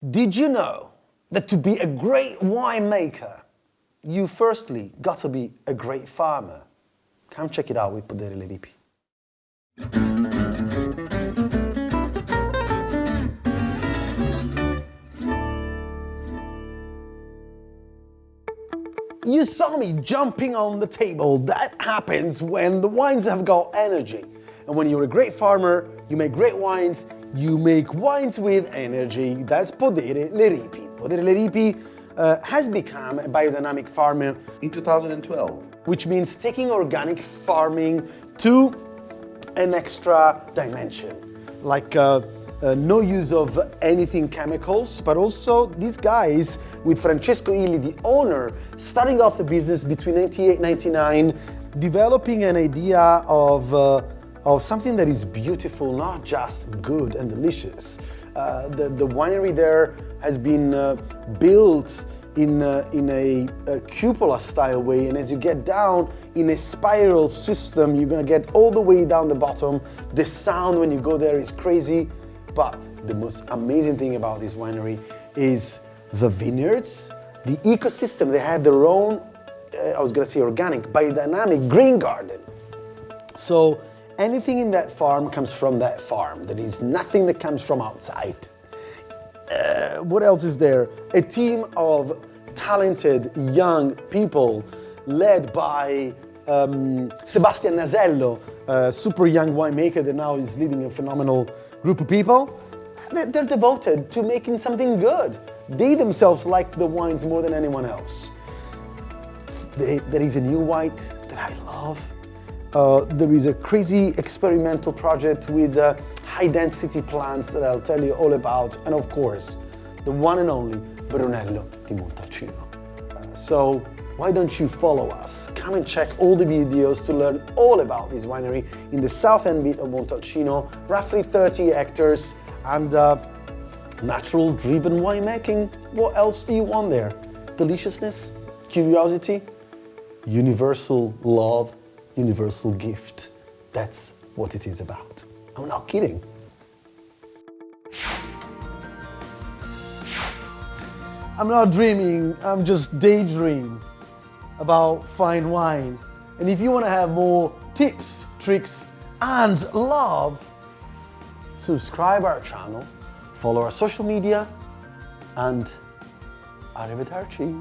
Did you know that to be a great winemaker, you firstly got to be a great farmer? Come check it out with Podere Le Ripi. You saw me jumping on the table. That happens when the wines have got energy. And when you're a great farmer, you make great wines, you make wines with energy. That's Podere Le Ripi. Podere Le Ripi has become a biodynamic farmer in 2012. Which means taking organic farming to an extra dimension. Like no use of anything chemicals, but also these guys with Francesco Illi, the owner, starting off the business between 98 and 99, developing an idea of something that is beautiful, not just good and delicious. The winery there has been built in a cupola style way, and as you get down in a spiral system, you're gonna get all the way down the bottom. The sound when you go there is crazy, but the most amazing thing about this winery is the vineyards, the ecosystem. They have their own, I was gonna say organic, biodynamic green garden. So anything in that farm comes from that farm. There is nothing that comes from outside. What else is there? A team of talented young people led by Sebastian Nasello, a super young winemaker that now is leading a phenomenal group of people. They're devoted to making something good. They themselves like the wines more than anyone else. There is a new white that I love. There is a crazy experimental project with high-density plants that I'll tell you all about, and of course, the one and only Brunello di Montalcino. So why don't you follow us? Come and check all the videos to learn all about this winery in the south end bit of Montalcino, roughly 30 hectares, and natural-driven winemaking. What else do you want there? Deliciousness, curiosity, universal love, universal gift. That's what it is about. I'm not kidding. I'm not dreaming, I'm just daydreaming about fine wine. And if you want to have more tips, tricks, and love, subscribe our channel, follow our social media, and arrivederci.